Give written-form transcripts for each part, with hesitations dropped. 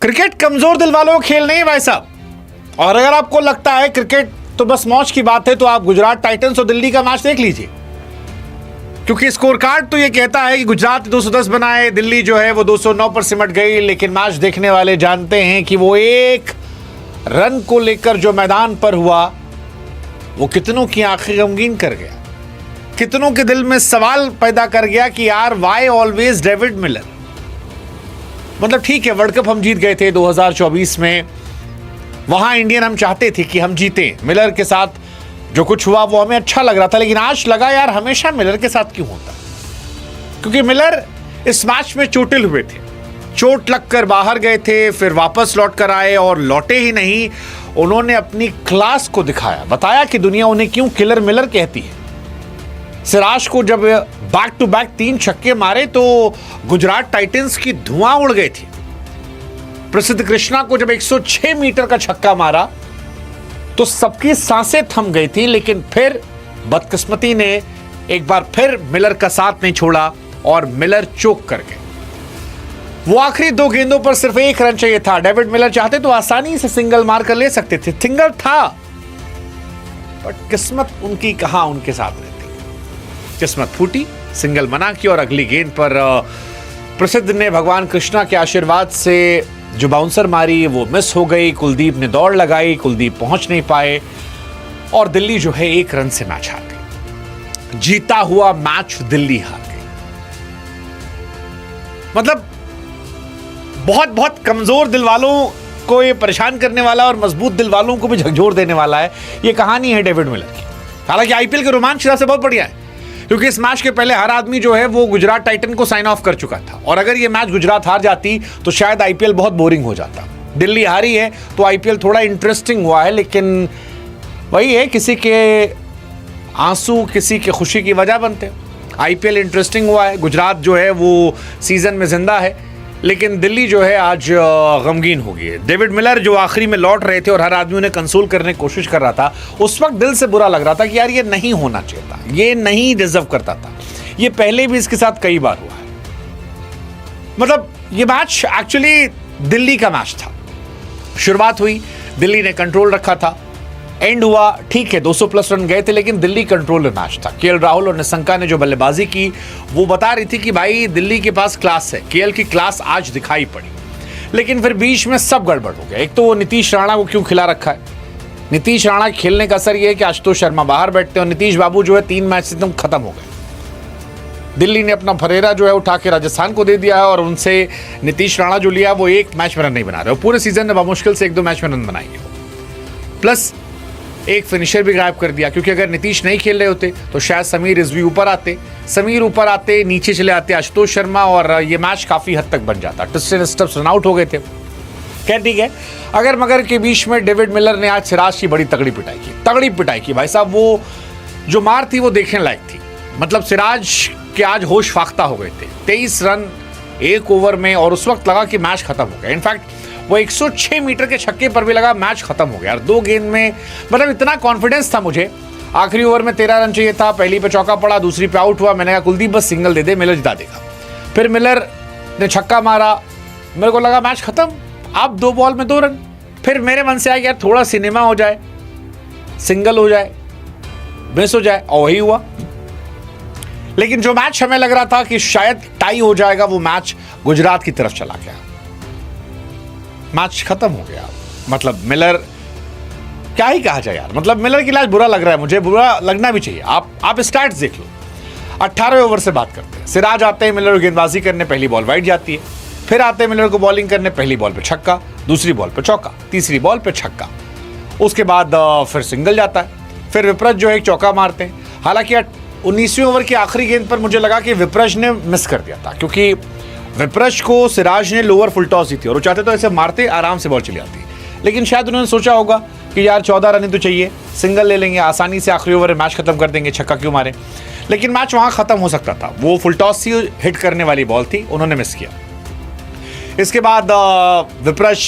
Cricket कमजोर दिल वालों का खेल नहीं है भाई साहब। और अगर आपको लगता है क्रिकेट तो बस मौज की बात है तो आप गुजरात टाइटंस और दिल्ली का मैच देख लीजिए, क्योंकि स्कोर कार्ड तो ये कहता है कि गुजरात 210 बनाए, दिल्ली जो है वो 209 पर सिमट गई। लेकिन मैच देखने वाले जानते हैं कि वो एक रन को लेकर जो मैदान पर हुआ वो कितनों की आंखें गमगीन कर गया, कितनों के दिल में सवाल पैदा कर गया कि यार वाई ऑलवेज डेविड मिलर। मतलब ठीक है, वर्ल्ड कप हम जीत गए थे 2024 में, वहां इंडियन हम चाहते थे कि हम जीते, मिलर के साथ जो कुछ हुआ वो हमें अच्छा लग रहा था। लेकिन आज लगा यार हमेशा मिलर के साथ क्यों होता, क्योंकि मिलर इस मैच में चोटिल हुए थे, चोट लगकर बाहर गए थे, फिर वापस लौट कर आए और लौटे ही नहीं, उन्होंने अपनी क्लास को दिखाया, बताया कि दुनिया उन्हें क्यों किलर मिलर कहती है। सिराज को जब बैक टू बैक 3 छक्के मारे तो गुजरात टाइटंस की धुआं उड़ गई थी। प्रसिद्ध कृष्णा को जब 106 मीटर का छक्का मारा तो सबकी सांसें थम गई थी। लेकिन फिर बदकिस्मती ने एक बार फिर मिलर का साथ नहीं छोड़ा और मिलर चोक कर गए। वो आखिरी 2 गेंदों पर सिर्फ 1 रन चाहिए था। डेविड मिलर चाहते तो आसानी से सिंगल मार कर ले सकते थे, सिंगल था, बट किस्मत उनकी कहां उनके साथ रहती। किस्मत फूटी, सिंगल मना की और अगली गेंद पर प्रसिद्ध ने भगवान कृष्णा के आशीर्वाद से जो बाउंसर मारी वो मिस हो गई। कुलदीप ने दौड़ लगाई, कुलदीप पहुंच नहीं पाए और दिल्ली जो है 1 रन से मैच हार गई। जीता हुआ मैच दिल्ली हार गई। मतलब बहुत बहुत कमजोर दिल वालों को ये परेशान करने वाला और मजबूत दिल वालों को भी झकझोर देने वाला है ये कहानी है डेविड मिलर की। हालांकि आईपीएल के रोमांच से बहुत बढ़िया है, क्योंकि इस मैच के पहले हर आदमी जो है वो गुजरात टाइटन को साइन ऑफ कर चुका था और अगर ये मैच गुजरात हार जाती तो शायद आईपीएल बहुत बोरिंग हो जाता। दिल्ली हारी है तो आईपीएल थोड़ा इंटरेस्टिंग हुआ है, लेकिन वही है, किसी के आंसू किसी के खुशी की वजह बनते। आईपीएल इंटरेस्टिंग हुआ है, गुजरात जो है वो सीजन में जिंदा है, लेकिन दिल्ली जो है आज गमगीन हो गई है। डेविड मिलर जो आखिरी में लौट रहे थे और हर आदमी उन्हें कंसोल करने की कोशिश कर रहा था, उस वक्त दिल से बुरा लग रहा था कि यार ये नहीं होना चाहिए था, ये नहीं डिजर्व करता था। ये पहले भी इसके साथ कई बार हुआ है। मतलब ये मैच एक्चुअली दिल्ली का मैच था। शुरुआत हुई, दिल्ली ने कंट्रोल रखा था, एंड हुआ ठीक है 200+ रन गए थे, लेकिन दिल्ली कंट्रोल में मैच था। केएल राहुल और निशंका ने जो बल्लेबाजी की वो बता रही थी कि भाई दिल्ली के पास क्लास है, केएल की क्लास आज दिखाई पड़ी। लेकिन फिर बीच में सब गड़बड़ हो गया। एक तो वो नीतीश राणा को क्यों खिला रखा है, नीतीश राणा खेलने का असर ये है कि आशुतोष शर्मा बाहर बैठते हैं और नीतीश बाबू जो है 3 मैच से एकदम खत्म हो गए। दिल्ली ने अपना फरेरा जो है उठा के राजस्थान को दे दिया है और उनसे नीतीश राणा जो लिया वो 1 मैच में रन नहीं बना रहे, पूरे सीजन में मुश्किल से 1-2 मैच में रन बनाएंगे। प्लस एक फिनिशर भी गायब कर दिया, क्योंकि अगर नीतीश नहीं खेल रहे होते तो शायद समीर रिजवी ऊपर आते, नीचे चले आते आशुतोष शर्मा और ये मैच काफी हद तक बन जाता। टिस्टन स्टब्स रन आउट हो गए थे। क्या ठीक है, अगर मगर के बीच में डेविड मिलर ने आज सिराज की बड़ी तगड़ी पिटाई की भाई साहब। वो जो मार थी वो देखने लायक थी। मतलब सिराज के आज होश फाख्ता हो गए थे। 23 रन 1 ओवर में और उस वक्त लगा कि मैच खत्म हो गया। इनफैक्ट वो 106 मीटर के छक्के पर भी लगा मैच खत्म हो गया। 2 गेंद में मतलब इतना कॉन्फिडेंस था मुझे। आखिरी ओवर में 13 रन चाहिए था, पहली पे चौका पड़ा, दूसरी पे आउट हुआ। मैंने कहा कुलदीप बस सिंगल दे दे, मिलर जिता देगा। फिर मिलर ने छक्का मारा, मेरे को लगा मैच खत्म, अब 2 बॉल में 2 रन। फिर मेरे मन से आया कि यार थोड़ा सिनेमा हो जाए, सिंगल हो जाए, मिस हो जाए, और वही हुआ। लेकिन जो मैच हमें लग रहा था कि शायद टाई हो जाएगा, वो मैच गुजरात की तरफ चला गया। मैच खत्म हो गया। मतलब मिलर क्या ही कहा जाए यार, मतलब मिलर की लाश बुरा लग रहा है मुझे, बुरा लगना भी चाहिए। आप स्टार्ट्स देख लो। 18वें ओवर से बात करते हैं। सिराज आते हैं मिलर को गेंदबाजी करने, पहली बॉल वाइड जाती है। फिर आते हैं मिलर को बॉलिंग करने, पहली बॉल पे छक्का, दूसरी बॉल पे चौका, तीसरी बॉल पे छक्का। उसके बाद फिर सिंगल जाता है। फिर विपरज जो है एक चौका मारते हैं। हालांकि 19वें ओवर की आखिरी गेंद पर मुझे लगा कि विपरज ने मिस कर दिया था, क्योंकि विपरज को सिराज ने लोअर फुल टॉस दी थी और वो चाहते तो ऐसे मारते आराम से बॉल चली आती। लेकिन शायद उन्होंने सोचा होगा कि यार 14 रन ही तो चाहिए, सिंगल ले लेंगे, आसानी से आखिरी ओवर में मैच खत्म कर देंगे, छक्का क्यों मारे। लेकिन मैच वहां खत्म हो सकता था। वो फुल टॉस ही हिट करने वाली बॉल थी, उन्होंने मिस किया। इसके बाद विपरज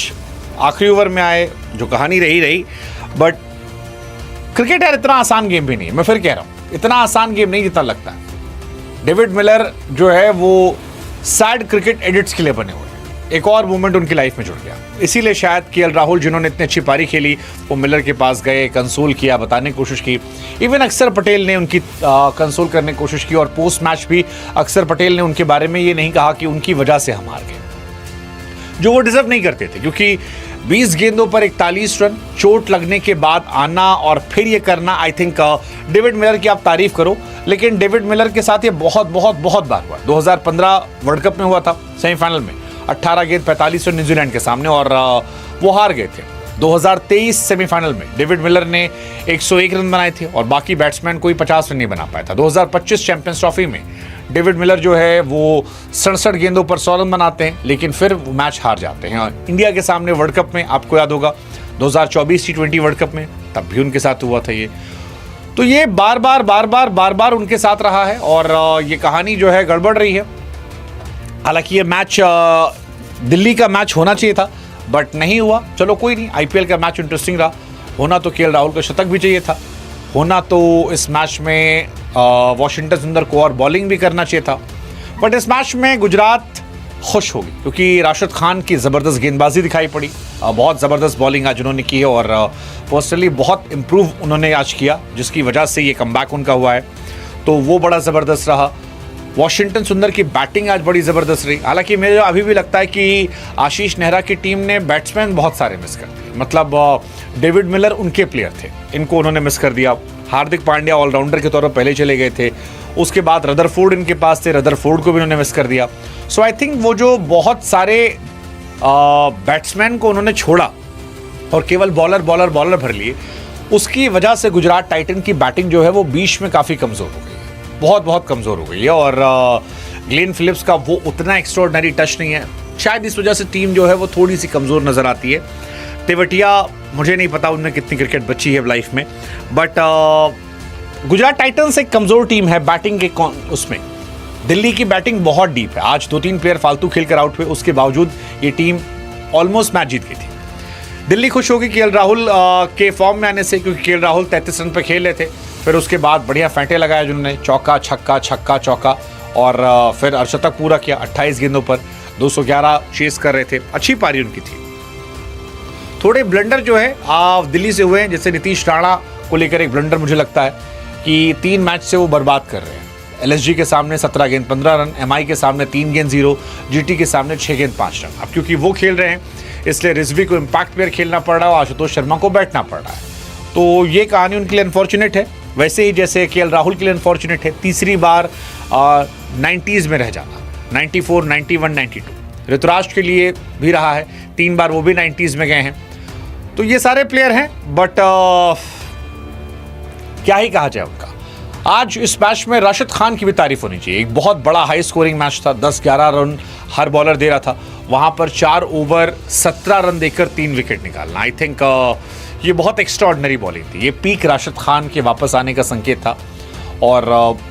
आखिरी ओवर में आए, जो कहानी रही। बट क्रिकेट यार इतना आसान गेम भी नहीं है, मैं फिर कह रहा हूं, इतना आसान गेम नहीं जितना लगता है। डेविड मिलर जो है वो सैड क्रिकेट एडिट्स के लिए बने हुए हैं। एक और मोमेंट उनकी लाइफ में जुड़ गया। इसीलिए शायद केएल राहुल, जिन्होंने इतनी अच्छी पारी खेली, वो मिलर के पास गए, कंसोल किया, बताने की कोशिश की। इवन अक्षर पटेल ने उनकी कंसोल करने की कोशिश की, और पोस्ट मैच भी अक्षर पटेल ने उनके बारे में ये नहीं कहा कि उनकी वजह से हम हार गए, जो वो डिजर्व नहीं करते थे, क्योंकि 20 गेंदों पर 41 रन, चोट लगने के बाद आना और फिर ये करना, आई थिंक डेविड मिलर की आप तारीफ करो, लेकिन डेविड मिलर के साथ ये बहुत बहुत बहुत बार हुआ। 2015 वर्ल्ड कप में हुआ था, सेमीफाइनल में 18 गेंद 45 रन न्यूजीलैंड के सामने, और वो हार गए थे। 2023 सेमीफाइनल में डेविड मिलर ने 101 रन बनाए थे, और बाकी बैट्समैन कोई 50 रन नहीं बना पाया था। 2025 चैंपियंस ट्रॉफी में डेविड मिलर जो है वो 67 गेंदों पर 100 रन बनाते हैं, लेकिन फिर वो मैच हार जाते हैं। इंडिया के सामने वर्ल्ड कप में, आपको याद होगा 2024 T20 वर्ल्ड कप में, तब भी उनके साथ हुआ था ये। तो ये बार बार उनके साथ रहा है, और ये कहानी जो है गड़बड़ रही है। हालांकि ये मैच दिल्ली का मैच होना चाहिए था, बट नहीं हुआ। चलो कोई नहीं, आईपीएल का मैच इंटरेस्टिंग रहा। होना तो केएल राहुल का शतक भी चाहिए था, होना तो इस मैच में वॉशिंगटन सुंदर को और बॉलिंग भी करना चाहिए था, बट इस मैच में गुजरात खुश होगी, क्योंकि राशिद खान की ज़बरदस्त गेंदबाजी दिखाई पड़ी। बहुत ज़बरदस्त बॉलिंग आज उन्होंने की है, और पर्सनली बहुत इम्प्रूव उन्होंने आज किया, जिसकी वजह से ये कमबैक उनका हुआ है, तो वो बड़ा ज़बरदस्त रहा। वॉशिंगटन सुंदर की बैटिंग आज बड़ी ज़बरदस्त रही। हालांकि मुझे अभी भी लगता है कि आशीष नेहरा की टीम ने बैट्समैन बहुत सारे मिस कर दिए। मतलब डेविड मिलर उनके प्लेयर थे, इनको उन्होंने मिस कर दिया। हार्दिक पांड्या ऑलराउंडर के तौर पर पहले चले गए थे, उसके बाद रदरफोर्ड इनके पास थे, रदरफोर्ड को भी उन्होंने मिस कर दिया। सो आई थिंक वो जो बहुत सारे बैट्समैन को उन्होंने छोड़ा और केवल बॉलर भर लिए, उसकी वजह से गुजरात टाइटन की बैटिंग जो है वो बीच में काफ़ी कमज़ोर हो गई है, बहुत कमज़ोर हो गई है। और ग्लेन फिलिप्स का वो उतना एक्स्ट्राऑर्डिनरी टच नहीं है, शायद इस वजह से टीम जो है वो थोड़ी सी कमज़ोर नज़र आती है। तेवटिया, मुझे नहीं पता उनमें कितनी क्रिकेट बची है लाइफ में, बट गुजरात टाइटंस एक कमज़ोर टीम है बैटिंग के उसमें। दिल्ली की बैटिंग बहुत डीप है। आज 2-3 प्लेयर फालतू खेलकर आउट हुए, उसके बावजूद ये टीम ऑलमोस्ट मैच जीत गई थी। दिल्ली खुश होगी केएल राहुल के फॉर्म में आने से, क्योंकि केएल राहुल 33 रन पर खेल रहे थे, फिर उसके बाद बढ़िया फेंटे लगाया जिन्होंने, चौका छक्का चौका, और फिर अर्शतक पूरा किया 28 गेंदों पर, 211 चेस कर रहे थे। अच्छी पारी उनकी थी। थोड़े ब्लंडर जो है दिल्ली से हुए हैं, जैसे नीतीश राणा को लेकर एक ब्लंडर मुझे लगता है कि 3 मैच से वो बर्बाद कर रहे हैं। एलएसजी के सामने 17 गेंद 15 रन, एमआई के सामने 3 गेंद 0, जीटी के सामने 6 गेंद 5 रन। अब क्योंकि वो खेल रहे हैं, इसलिए रिजवी को इम्पैक्ट प्लेयर खेलना पड़ रहा है और आशुतोष शर्मा को बैठना पड़ रहा है। तो ये कहानी उनके लिए अनफॉर्चुनेट है, वैसे ही जैसे केएल राहुल के लिए अनफॉर्चुनेट है तीसरी बार 90s में रह जाना, 94, 91, 92। ऋतुराज के लिए भी रहा है, 3 बार वो भी 90s में गए हैं। तो ये सारे प्लेयर हैं, बट क्या ही कहा जाए उनका। आज इस मैच में राशिद खान की भी तारीफ होनी चाहिए। एक बहुत बड़ा हाई स्कोरिंग मैच था, 10-11 रन हर बॉलर दे रहा था। वहां पर 4 ओवर 17 रन देकर 3 विकेट निकालना, आई थिंक ये बहुत एक्स्ट्राऑर्डिनरी बॉलिंग थी। ये पीक राशिद खान के वापस आने का संकेत था, और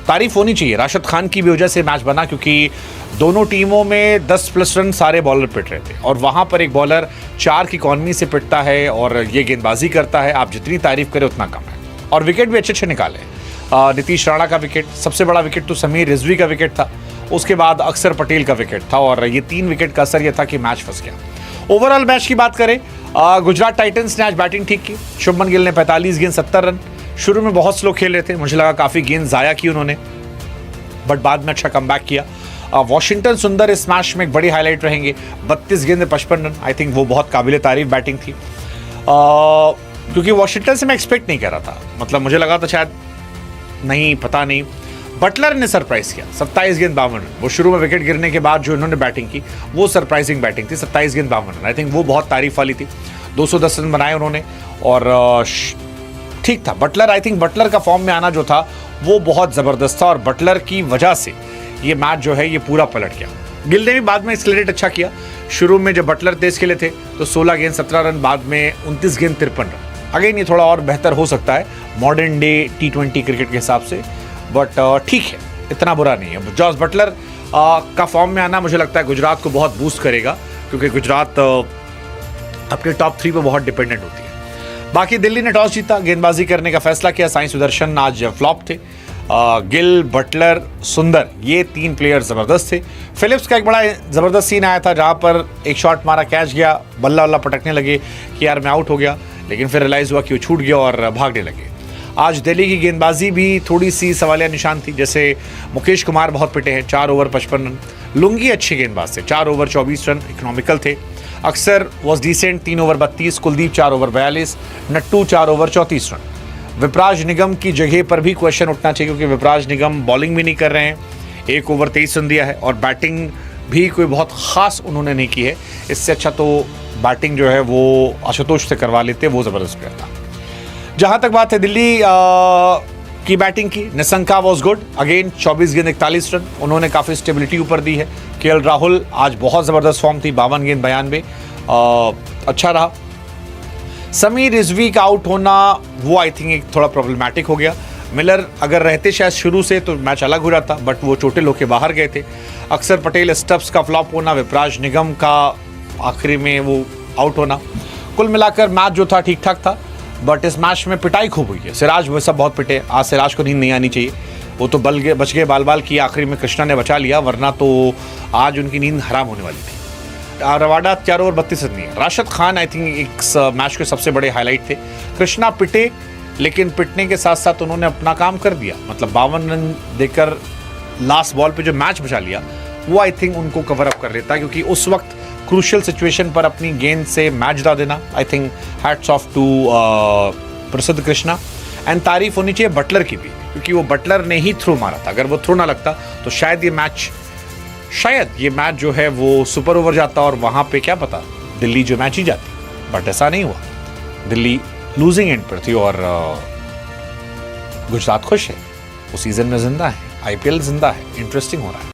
तारीफ होनी चाहिए राशिद खान की भी वजह से मैच बना, क्योंकि दोनों टीमों में 10+ रन सारे बॉलर पिट रहे थे, और वहां पर एक बॉलर 4 की इकॉनमी से पिटता है और ये गेंदबाजी करता है, आप जितनी तारीफ करें उतना कम है। और विकेट भी अच्छे निकाले। नीतीश राणा का विकेट, सबसे बड़ा विकेट तो समीर रिजवी का विकेट था, उसके बाद अक्षर पटेल का विकेट था, और ये 3 विकेट का असर यह था कि मैच फंस गया। ओवरऑल मैच की बात करें, गुजरात टाइटंस ने आज बैटिंग ठीक की। शुभमन गिल ने 45 गेंद 70 रन, शुरू में बहुत स्लो खेल रहे थे, मुझे लगा काफ़ी गेंद ज़ाया की उन्होंने, बट बाद में अच्छा कमबैक किया। वॉशिंगटन सुंदर इस मैच में एक बड़ी हाईलाइट रहेंगे, 32 गेंद 55 रन, आई थिंक वो बहुत काबिल तारीफ बैटिंग थी, क्योंकि वॉशिंगटन से मैं एक्सपेक्ट नहीं कर रहा था। मतलब मुझे लगा था शायद, नहीं पता नहीं, बटलर ने सरप्राइज किया, 27 गेंद 52 रन। वो शुरू में विकेट गिरने के बाद जो इन्होंने बैटिंग की वो सरप्राइजिंग बैटिंग थी, 27 गेंद 52 रन, आई थिंक वो बहुत तारीफ वाली थी। 210 रन बनाए उन्होंने, और ठीक था। बटलर, आई थिंक बटलर का फॉर्म में आना जो था वो बहुत ज़बरदस्त था, और बटलर की वजह से ये मैच जो है ये पूरा पलट गया। गिल ने भी बाद में एक्सलेरेट अच्छा किया। शुरू में जब बटलर तेज खेले थे तो 16 गेंद 17 रन, बाद में 29 गेंद 53 रन। अगेन ये थोड़ा और बेहतर हो सकता है मॉडर्न डे T20 क्रिकेट के हिसाब से, बट ठीक है, इतना बुरा नहीं है। जॉस बटलर का फॉर्म में आना मुझे लगता है गुजरात को बहुत बूस्ट करेगा, क्योंकि गुजरात अपने टॉप 3 पर बहुत डिपेंडेंट होती है। बाकी दिल्ली ने टॉस जीता, गेंदबाजी करने का फैसला किया। साई सुदर्शन आज फ्लॉप थे, गिल, बटलर, सुंदर, ये 3 प्लेयर ज़बरदस्त थे। फिलिप्स का एक बड़ा ज़बरदस्त सीन आया था जहाँ पर एक शॉट मारा, कैच गया, बल्ला वल्ला पटकने लगे कि यार मैं आउट हो गया, लेकिन फिर रियलाइज़ हुआ कि वो छूट गया और भागने लगे। आज दिल्ली की गेंदबाजी भी थोड़ी सी सवालिया निशान थी, जैसे मुकेश कुमार बहुत पिटे हैं, 4 ओवर 55 रन। लुंगी अच्छे गेंदबाज थे, 4 ओवर 24 रन, इकोनॉमिकल थे। Axar was decent, 3 over 32, Kuldeep 4 over 42, Nattu 4 over 34 run. Vipraj Nigam की जगह पर भी क्वेश्चन उठना चाहिए, क्योंकि विपराज निगम बॉलिंग भी नहीं कर रहे हैं, 1 ओवर 23 रन दिया है और बैटिंग भी कोई बहुत ख़ास उन्होंने नहीं की है। इससे अच्छा तो बैटिंग जो है वो आशुतोष से करवा लेते, वो ज़बरदस्त प्लेयर था। जहाँ तक बात है दिल्ली की बैटिंग की, निसंका वॉज गुड अगेन, 24 गेंद 41 रन, उन्होंने काफ़ी स्टेबिलिटी ऊपर दी है। केएल राहुल आज बहुत ज़बरदस्त फॉर्म थी, 52 गेंद 92, अच्छा रहा। समीर रिजवी का आउट होना वो आई थिंक एक थोड़ा प्रॉब्लमैटिक हो गया। मिलर अगर रहते शायद शुरू से तो मैच अलग हो जाता, बट वो चोटिल होके बाहर गए थे। अक्सर पटेल स्टब्स का फ्लॉप होना, विपराज निगम का आखिरी में वो आउट होना, कुल मिलाकर मैच जो था ठीक ठाक था। बट इस मैच में पिटाई खूब हुई है, सिराज वो सब बहुत पिटे। आज सिराज को नींद नहीं आनी चाहिए, वो तो बच गए बाल बाल की, आखिरी में कृष्णा ने बचा लिया, वरना तो आज उनकी नींद हराम होने वाली थी। रवाडा 4 ओवर 32 रन दिए। राशिद खान आई थिंक एक मैच के सबसे बड़े हाईलाइट थे। कृष्णा पिटे, लेकिन पिटने के साथ साथ उन्होंने अपना काम कर दिया, मतलब 52 रन देकर लास्ट बॉल पे जो मैच बचा लिया, वो आई थिंक उनको कवर अप कर लेता, क्योंकि उस वक्त क्रूशियल सिचुएशन पर अपनी गेंद से मैच जिता देना, I think hats off to Prasidh Krishna. And तारीफ होनी चाहिए बटलर की भी, क्योंकि वो बटलर ने ही थ्रो मारा था, अगर वो थ्रो ना लगता तो शायद ये मैच जो है वो सुपर ओवर जाता और वहाँ पे क्या पता दिल्ली जो मैच ही जाती, बट ऐसा नहीं हुआ। दिल्ली लूजिंग एंड पर थी और गुजरात खुश है, वो सीजन में जिंदा है, आईपीएल जिंदा है, इंटरेस्टिंग हो रहा है।